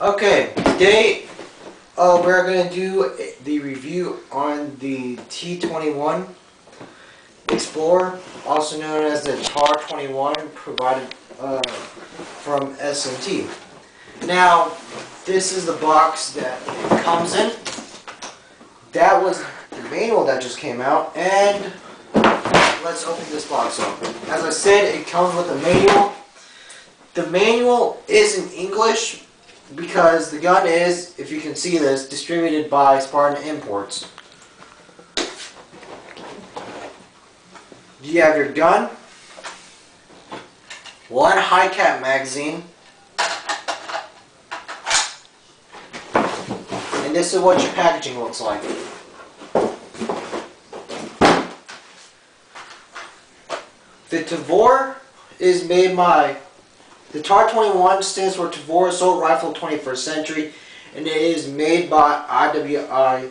Okay, today we're going to do the review on the T21 Explorer, also known as the TAR21, provided from S&T. Now, this is the box that it comes in. That was the manual that just came out, and let's open this box up. As I said, it comes with a manual. The manual is in English because the gun is, if you can see this, distributed by Spartan Imports. You have your gun, one high-cap magazine, and this is what your packaging looks like. The Tavor is made by, the TAR21 stands for Tavor Assault Rifle 21st Century, and it is made by IWI.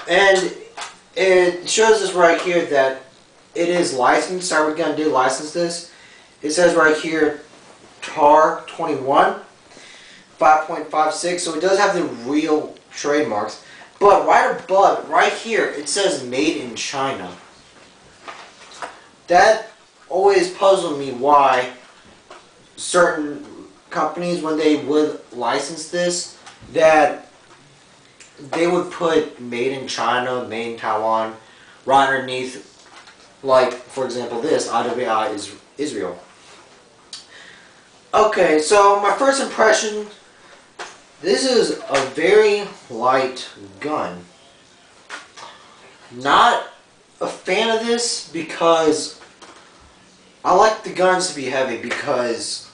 And it shows us right here that it is licensed. Cyber Gun did license this. It says right here TAR21 5.56, so it does have the real trademarks. But right above, right here, it says made in China. That always puzzled me why certain companies, when they would license this, that they would put made in China, made in Taiwan, right underneath, like, for example, this, IWI is Israel. Okay, so my first impression, this is a very light gun. Not a fan of this because I like the guns to be heavy because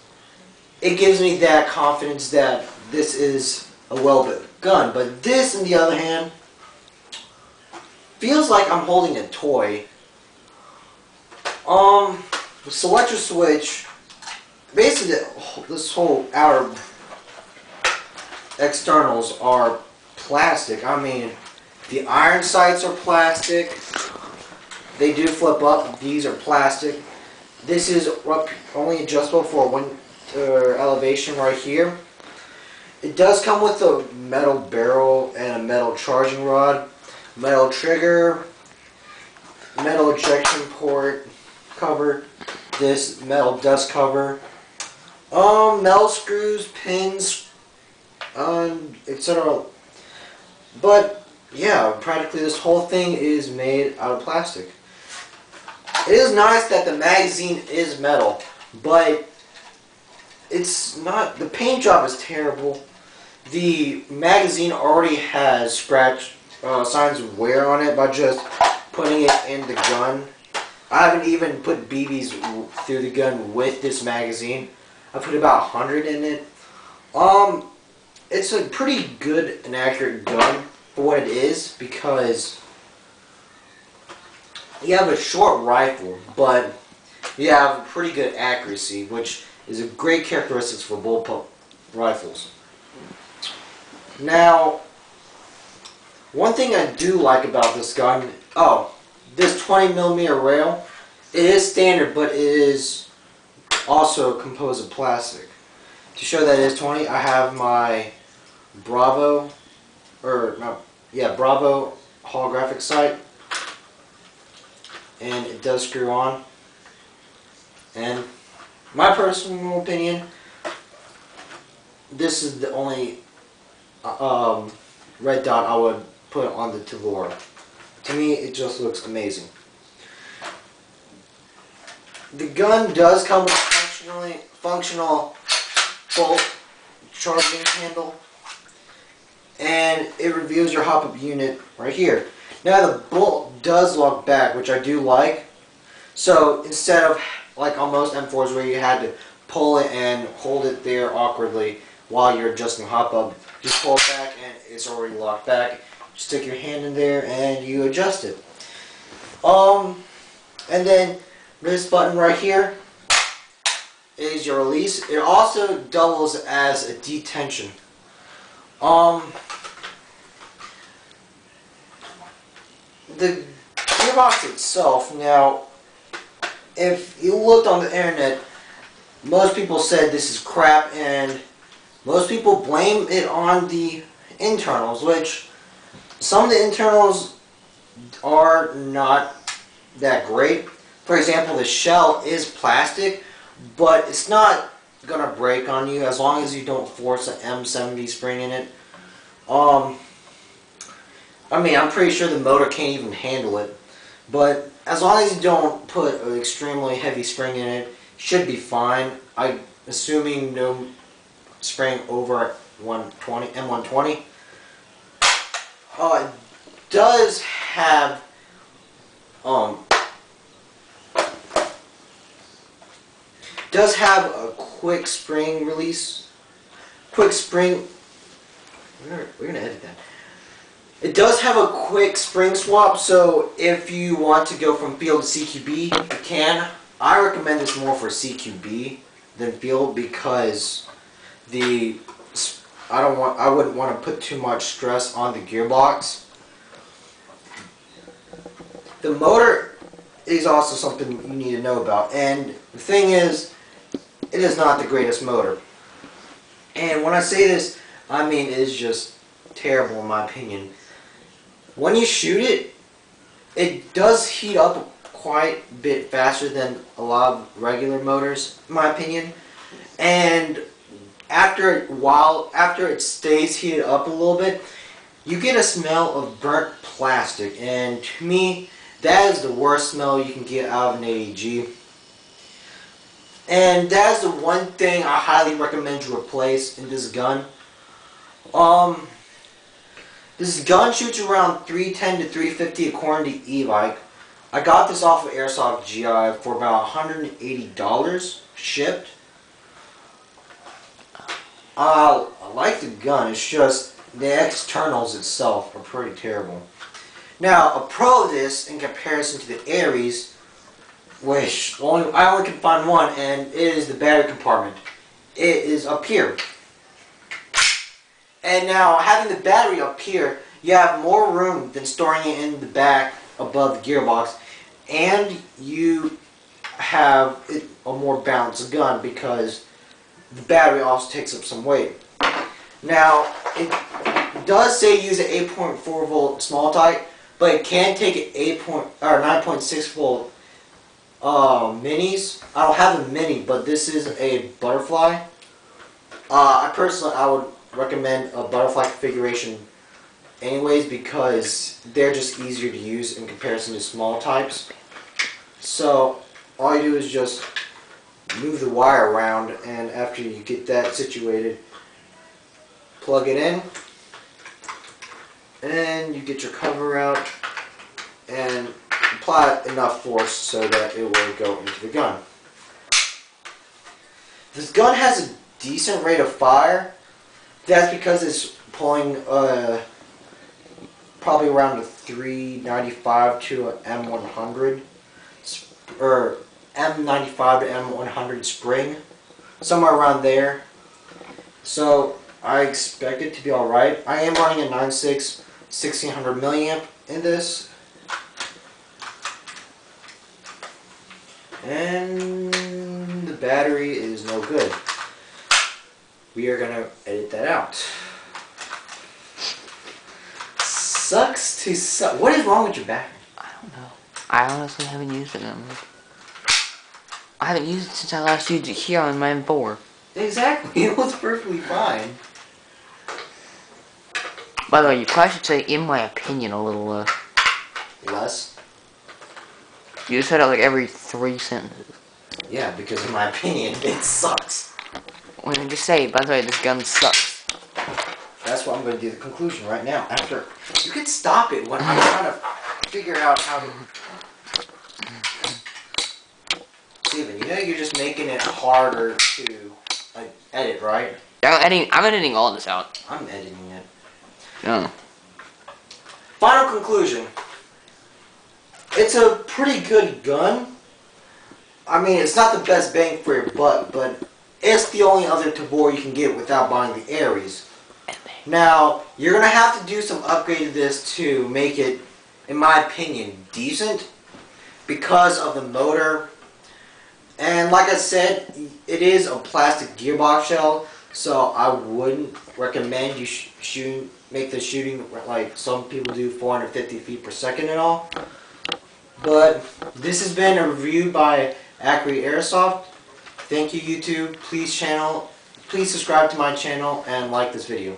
it gives me that confidence that this is a well-built gun. But this, on the other hand, feels like I'm holding a toy. The selector switch, basically this whole outer externals are plastic. I mean, the iron sights are plastic. They do flip up. These are plastic. This is only adjustable for one elevation right here. It does come with a metal barrel and a metal charging rod, metal trigger, metal ejection port cover, this metal dust cover, metal screws, pins, etc. But yeah, practically this whole thing is made out of plastic. It is nice that the magazine is metal, but it's not, the paint job is terrible. The magazine already has scratch signs of wear on it by just putting it in the gun. I haven't even put BBs through the gun with this magazine. I put about 100 in it. It's a pretty good and accurate gun for what it is because you have a short rifle, but you have pretty good accuracy, which is a great characteristic for bullpup rifles. Now, one thing I do like about this gun, this 20mm rail, it is standard, but it is also composed of plastic. To show that it is 20, I have my Bravo holographic sight, and it does screw on. And my personal opinion, this is the only red dot I would put on the Tavor. To me, it just looks amazing. The gun does come with a functional bolt charging handle, and it reveals your hop-up unit right here. Now the bolt does lock back, which I do like. So instead of like on most M4s where you had to pull it and hold it there awkwardly while you're adjusting hop-up, just pull it back and it's already locked back. Stick your hand in there and you adjust it. And then this button right here is your release. It also doubles as a detention. The gearbox itself, now, if you looked on the internet, most people said this is crap and Most people blame it on the internals, which some of the internals are not that great. For example, the shell is plastic, but it's not gonna break on you as long as you don't force an M70 spring in it. I mean, I'm pretty sure the motor can't even handle it, but as long as you don't put an extremely heavy spring in it, should be fine. I'm assuming no spring over 120 M120. It does have a quick spring release. Quick spring. We're gonna edit that. It does have a quick spring swap, so if you want to go from field to CQB, you can. I recommend this more for CQB than field because I wouldn't want to put too much stress on the gearbox. The motor is also something you need to know about, and the thing is, it is not the greatest motor. And when I say this, I mean it is just terrible in my opinion. When you shoot it, it does heat up quite a bit faster than a lot of regular motors, in my opinion. And after it stays heated up a little bit, you get a smell of burnt plastic, and to me, that is the worst smell you can get out of an AEG. And that is the one thing I highly recommend you replace in this gun. This gun shoots around 310 to 350 according to e-bike. I got this off of Airsoft GI for about $180 shipped. I like the gun, it's just the externals itself are pretty terrible. Now, a pro of this in comparison to the Aries, which I only can find one, and it is the battery compartment. It is up here. And now, having the battery up here, you have more room than storing it in the back above the gearbox, and you have a more balanced gun because the battery also takes up some weight. Now, it does say use an 8.4 volt small type, but it can take an 9.6 volt minis. I don't have a mini, but this is a butterfly. I would recommend a butterfly configuration anyways because they're just easier to use in comparison to small types. So all you do is just move the wire around, and after you get that situated, plug it in, and you get your cover out and apply enough force so that it will go into the gun. This gun has a decent rate of fire. That's because it's pulling probably around a 395 to an M100 or M95 to M100 spring, somewhere around there. So I expect it to be alright. I am running a 9.6 1600 milliamp in this, and the battery is no good. We are gonna edit that out. Sucks to suck. What is wrong with your battery? I don't know. I honestly haven't used it. I haven't used it since I last used it here on my M4. Exactly. It was perfectly fine. By the way, you probably should say, in my opinion, a little less. You said it like every 3 sentences. Yeah, because in my opinion, it sucks. Well, just say, by the way, this gun sucks. That's what I'm going to do the conclusion right now. After you can stop it when I'm trying to figure out how to. Steven, you know you're just making it harder to edit, right? I'm editing all this out. I'm editing it. Oh. Final conclusion. It's a pretty good gun. I mean, it's not the best bang for your buck, but it's the only other Tavor you can get without buying the Aries. Now, you're going to have to do some upgrade to this to make it, in my opinion, decent because of the motor. And like I said, it is a plastic gearbox shell, So I wouldn't recommend you make the shooting like some people do, 450 feet per second and all. But this has been a review by Acri Airsoft. Thank you, YouTube. Please subscribe to my channel and like this video.